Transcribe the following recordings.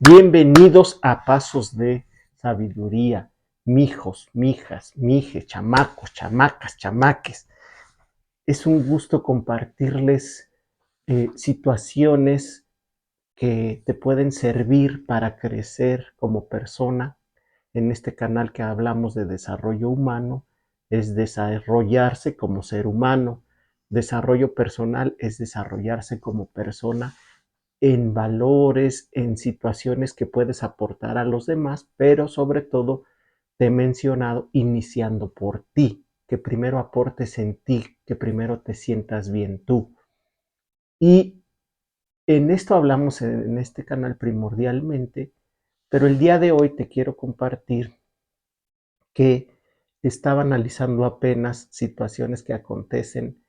Bienvenidos a Pasos de Sabiduría, mijos, mijas, mijes, chamacos, chamacas, chamaques. Es un gusto compartirles situaciones que te pueden servir para crecer como persona. En este canal que hablamos de desarrollo humano, es desarrollarse como ser humano. Desarrollo personal es desarrollarse como persona en valores, en situaciones que puedes aportar a los demás, pero sobre todo te he mencionado iniciando por ti, que primero aportes en ti, que primero te sientas bien tú. Y en esto hablamos en este canal primordialmente, pero el día de hoy te quiero compartir que estaba analizando apenas situaciones que acontecen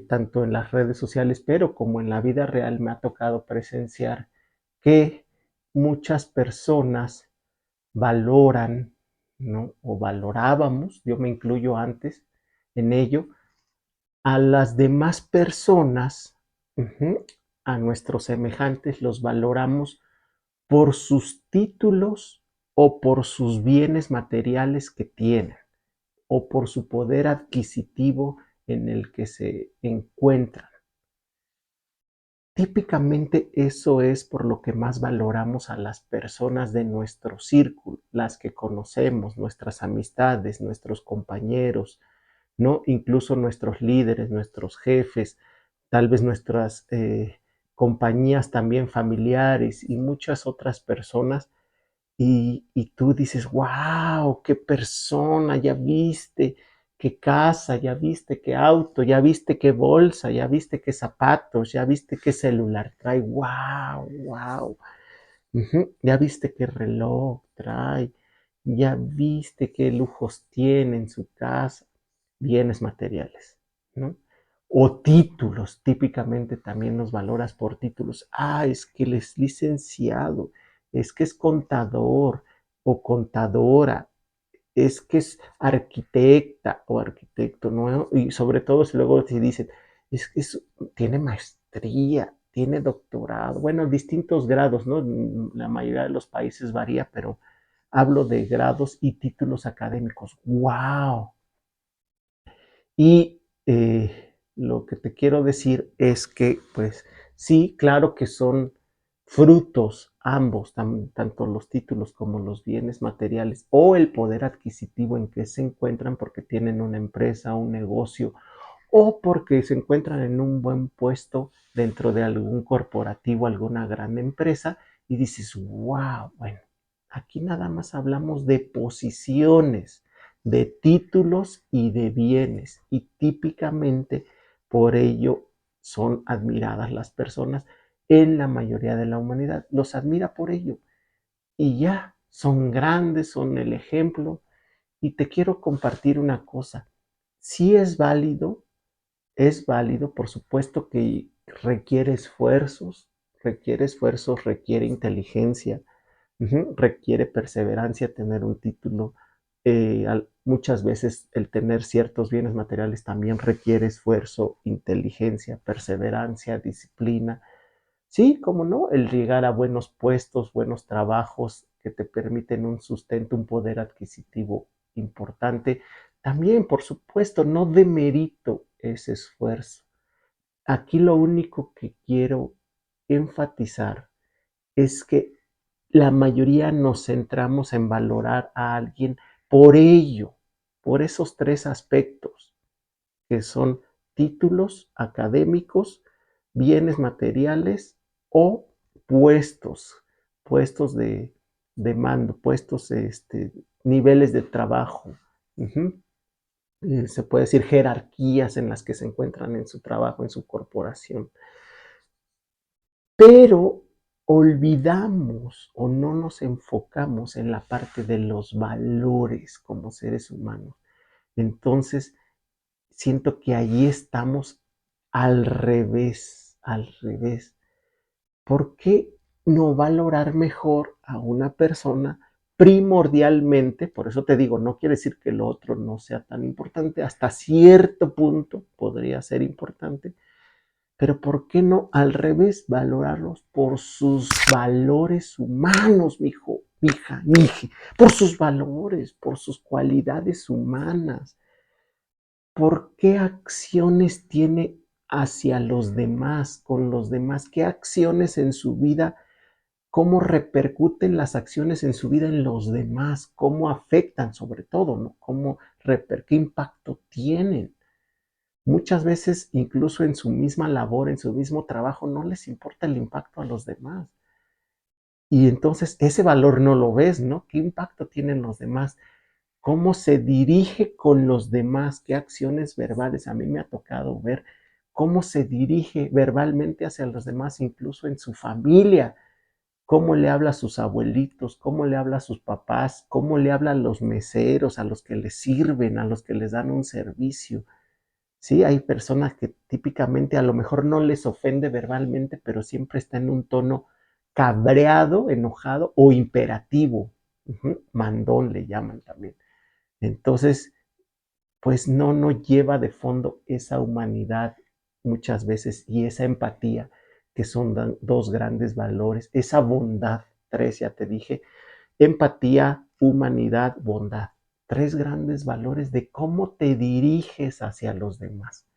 tanto en las redes sociales, pero como en la vida real me ha tocado presenciar que muchas personas valoran, ¿no? O valorábamos, yo me incluyo antes en ello, a las demás personas, a nuestros semejantes, los valoramos por sus títulos o por sus bienes materiales que tienen o por su poder adquisitivo en el que se encuentran. Típicamente eso es por lo que más valoramos a las personas de nuestro círculo, las que conocemos, nuestras amistades, nuestros compañeros, ¿no? Incluso nuestros líderes, nuestros jefes, tal vez nuestras compañías también familiares y muchas otras personas. Y tú dices, wow, qué persona, ya viste qué casa, ya viste qué auto, ya viste qué bolsa, ya viste qué zapatos, ya viste qué celular trae, wow, wow. Ya viste qué reloj trae, ya viste qué lujos tiene en su casa, bienes materiales, ¿no? O títulos, típicamente también nos valoras por títulos. Ah, es que él es licenciado, es que es contador o contadora, es que es arquitecta o arquitecto, ¿no? Y sobre todo si luego te dicen, es que tiene maestría, tiene doctorado, bueno, distintos grados, ¿no? La mayoría de los países varía, pero hablo de grados y títulos académicos. ¡Wow! Y lo que te quiero decir es que, pues sí, claro que son frutos ambos, tanto los títulos como los bienes materiales o el poder adquisitivo en que se encuentran porque tienen una empresa, un negocio o porque se encuentran en un buen puesto dentro de algún corporativo, alguna gran empresa y dices, wow, bueno, aquí nada más hablamos de posiciones, de títulos y de bienes y típicamente por ello son admiradas las personas en la mayoría de la humanidad. Los admira por ello y ya son grandes, son el ejemplo. Y te quiero compartir una cosa. Si es válido, por supuesto que requiere esfuerzos, requiere inteligencia, requiere perseverancia tener un título. Muchas veces el tener ciertos bienes materiales también requiere esfuerzo, inteligencia, perseverancia, disciplina. Sí, como no, el llegar a buenos puestos, buenos trabajos que te permiten un sustento, un poder adquisitivo importante. También, por supuesto, no demerito ese esfuerzo. Aquí lo único que quiero enfatizar es que la mayoría nos centramos en valorar a alguien por ello, por esos tres aspectos, que son títulos académicos, bienes materiales o puestos, puestos de mando, puestos, niveles de trabajo. Ujú. Se puede decir jerarquías en las que se encuentran en su trabajo, en su corporación. Pero olvidamos o no nos enfocamos en la parte de los valores como seres humanos. Entonces, siento que allí estamos al revés, al revés. ¿Por qué no valorar mejor a una persona primordialmente? Por eso te digo, no quiere decir que lo otro no sea tan importante, hasta cierto punto podría ser importante, Pero ¿por qué no al revés valorarlos por sus valores humanos, mijo, mija, mije? Por sus valores, por sus cualidades humanas. ¿Por qué acciones tiene hacia los demás, con los demás? ¿Qué acciones en su vida? ¿Cómo repercuten las acciones en su vida en los demás? ¿Cómo afectan sobre todo, no? ¿Qué impacto tienen? Muchas veces, incluso en su misma labor, en su mismo trabajo, no les importa el impacto a los demás. Y entonces ese valor no lo ves, ¿no? ¿Qué impacto tienen los demás? ¿Cómo se dirige con los demás? ¿Qué acciones verbales? A mí me ha tocado ver cómo se dirige verbalmente hacia los demás, incluso en su familia. Cómo le habla a sus abuelitos, cómo le habla a sus papás, cómo le habla a los meseros, a los que les sirven, a los que les dan un servicio. Sí, hay personas que típicamente a lo mejor no les ofende verbalmente, pero siempre está en un tono cabreado, enojado o imperativo. Mandón le llaman también. Entonces, pues no lleva de fondo esa humanidad muchas veces y esa empatía, que son dos grandes valores, esa bondad, tres ya te dije, empatía, humanidad, bondad, tres grandes valores de cómo te diriges hacia los demás.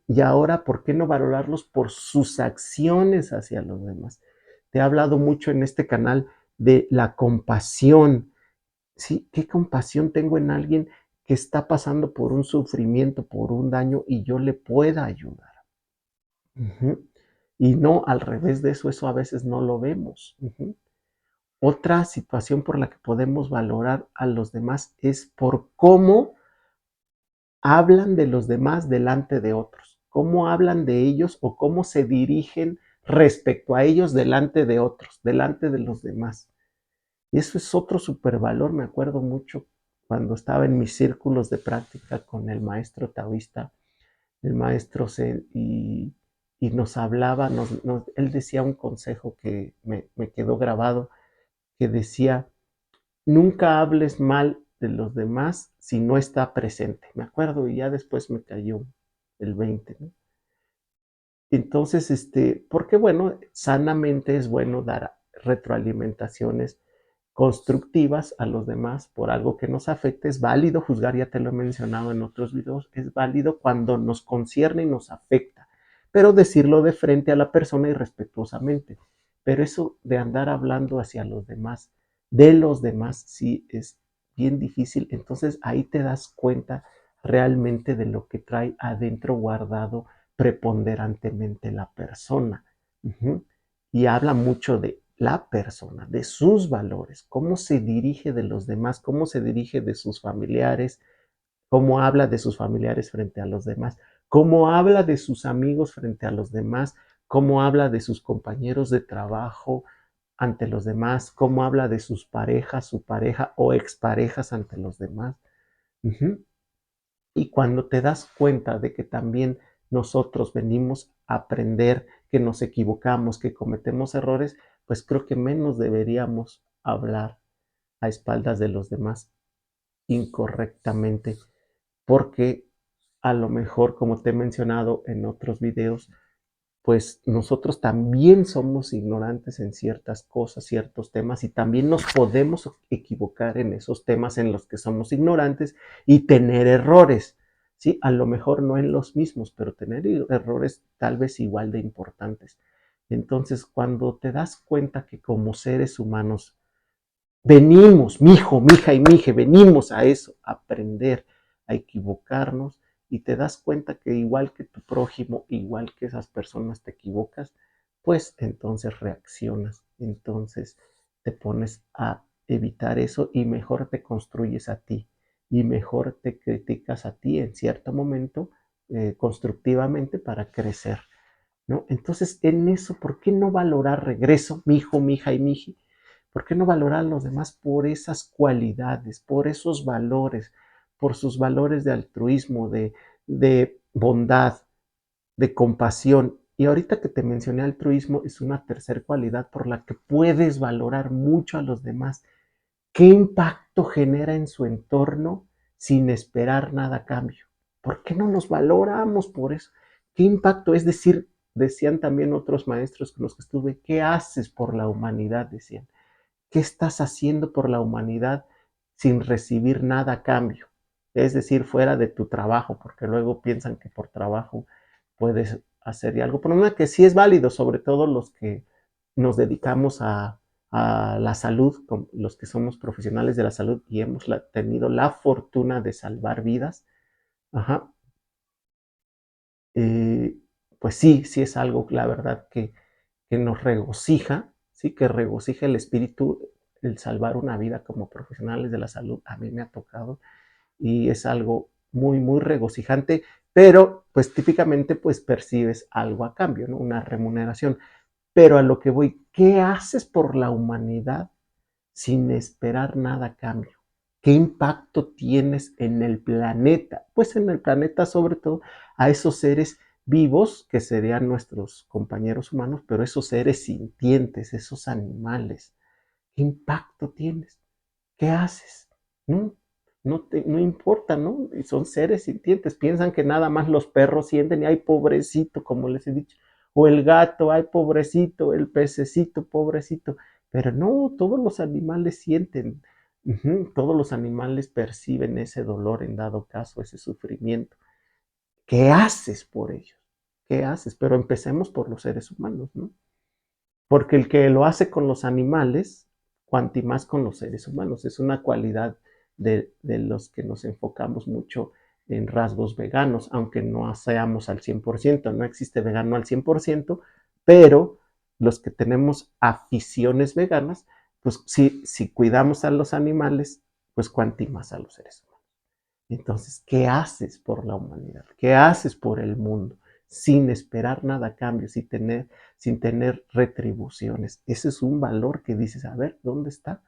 Y ahora, ¿por qué no valorarlos por sus acciones hacia los demás? Te he hablado mucho en este canal de la compasión. ¿Sí? ¿Qué compasión tengo en alguien que está pasando por un sufrimiento, por un daño y yo le pueda ayudar? Ujú. Y no al revés de eso, eso a veces no lo vemos. Otra situación por la que podemos valorar a los demás es por cómo hablan de los demás delante de otros, cómo hablan de ellos o cómo se dirigen respecto a ellos delante de otros, delante de los demás. Y eso es otro supervalor, me acuerdo mucho cuando estaba en mis círculos de práctica con el maestro taoísta, el maestro Zen, y nos hablaba, él decía un consejo que me quedó grabado, que decía, nunca hables mal de los demás si no está presente. Me acuerdo y ya después me cayó el 20, ¿no? Entonces, porque bueno, sanamente es bueno dar retroalimentaciones constructivas a los demás por algo que nos afecte. Es válido juzgar, ya te lo he mencionado en otros videos, es válido cuando nos concierne y nos afecta, pero decirlo de frente a la persona y respetuosamente. Pero eso de andar hablando hacia los demás, de los demás, sí es bien difícil. Entonces ahí te das cuenta realmente de lo que trae adentro guardado preponderantemente la persona. Ujú. Y habla mucho de la persona, de sus valores, cómo se dirige de los demás, cómo se dirige de sus familiares, cómo habla de sus familiares frente a los demás, cómo habla de sus amigos frente a los demás, cómo habla de sus compañeros de trabajo ante los demás, cómo habla de sus parejas, su pareja o exparejas ante los demás. Ujú. Y cuando te das cuenta de que también nosotros venimos a aprender, que nos equivocamos, que cometemos errores, pues creo que menos deberíamos hablar a espaldas de los demás incorrectamente, porque a lo mejor, como te he mencionado en otros videos, pues nosotros también somos ignorantes en ciertas cosas, ciertos temas, y también nos podemos equivocar en esos temas en los que somos ignorantes y tener errores, ¿sí? A lo mejor no en los mismos, pero tener errores tal vez igual de importantes. Entonces, cuando te das cuenta que como seres humanos venimos, mijo, mija y mije, venimos a eso, a aprender, a equivocarnos, y te das cuenta que igual que tu prójimo, igual que esas personas te equivocas, pues entonces reaccionas, entonces te pones a evitar eso y mejor te construyes a ti y mejor te criticas a ti en cierto momento constructivamente para crecer, ¿no? Entonces, en eso, ¿por qué no valorar regreso, mi hijo, mi hija y mi hija? ¿Por qué no valorar a los demás por esas cualidades, por esos valores, por sus valores de altruismo, de bondad, de compasión? Y ahorita que te mencioné altruismo, es una tercera cualidad por la que puedes valorar mucho a los demás. ¿Qué impacto genera en su entorno sin esperar nada a cambio? ¿Por qué no nos valoramos por eso? ¿Qué impacto? Es decir, decían también otros maestros con los que estuve, ¿qué haces por la humanidad? Decían, ¿qué estás haciendo por la humanidad sin recibir nada a cambio? Es decir, fuera de tu trabajo, porque luego piensan que por trabajo puedes hacer algo. Por una que sí es válido, sobre todo los que nos dedicamos a la salud, los que somos profesionales de la salud y hemos tenido la fortuna de salvar vidas. Ajá. Eh, pues sí, sí es algo, la verdad, que nos regocija, sí, que regocija el espíritu, el salvar una vida como profesionales de la salud. A mí me ha tocado y es algo muy, muy regocijante, pero pues típicamente pues percibes algo a cambio, ¿no? Una remuneración. Pero a lo que voy, ¿qué haces por la humanidad sin esperar nada a cambio? ¿Qué impacto tienes en el planeta? Pues en el planeta sobre todo a esos seres vivos que serían nuestros compañeros humanos, pero esos seres sintientes, esos animales. ¿Qué impacto tienes? ¿Qué haces? No, no importa, ¿no? Y son seres sintientes. Piensan que nada más los perros sienten y ay, pobrecito, como les he dicho. O el gato, ay, pobrecito, el pececito, pobrecito. Pero no, todos los animales sienten. Todos los animales perciben ese dolor en dado caso, ese sufrimiento. ¿Qué haces por ellos? ¿Qué haces? Pero empecemos por los seres humanos, ¿no? Porque el que lo hace con los animales, cuanti más con los seres humanos, es una cualidad de los que nos enfocamos mucho en rasgos veganos, aunque no seamos al 100%, no existe vegano al 100%, pero los que tenemos aficiones veganas, pues si cuidamos a los animales, pues cuanti más a los seres humanos. Entonces, ¿qué haces por la humanidad? ¿Qué haces por el mundo? Sin esperar nada a cambio, sin tener retribuciones. Ese es un valor que dices, a ver, ¿dónde está?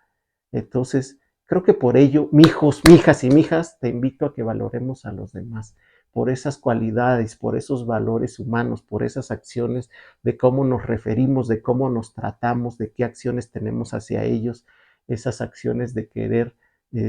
Entonces, creo que por ello, mijos, mijas y mijas, te invito a que valoremos a los demás, por esas cualidades, por esos valores humanos, por esas acciones de cómo nos referimos, de cómo nos tratamos, de qué acciones tenemos hacia ellos, esas acciones de querer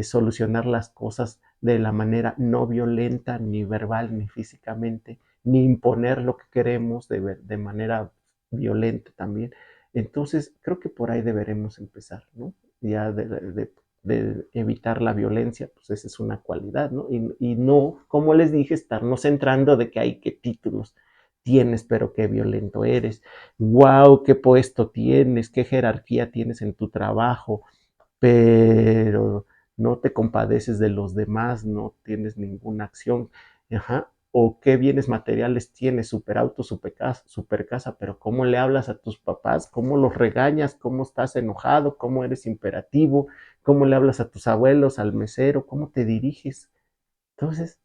solucionar las cosas de la manera no violenta, ni verbal, ni físicamente, ni imponer lo que queremos de manera violenta también. Entonces, creo que por ahí deberemos empezar, ¿no? Ya de evitar la violencia, pues esa es una cualidad, ¿no? Y no, como les dije, estarnos centrando de que hay qué títulos tienes, pero qué violento eres, wow, qué puesto tienes, qué jerarquía tienes en tu trabajo, pero no te compadeces de los demás, no tienes ninguna acción, ajá, o qué bienes materiales tienes, super auto, super casa, pero cómo le hablas a tus papás, cómo los regañas, cómo estás enojado, cómo eres imperativo, cómo le hablas a tus abuelos, al mesero, cómo te diriges. Entonces,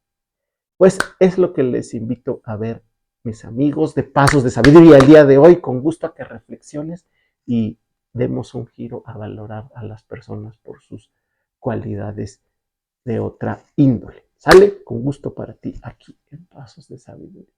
pues es lo que les invito a ver, mis amigos de Pasos de Sabiduría el día de hoy, con gusto a que reflexiones y demos un giro a valorar a las personas por sus cualidades de otra índole. ¿Sale? Con gusto para ti aquí en Pasos de Sabiduría.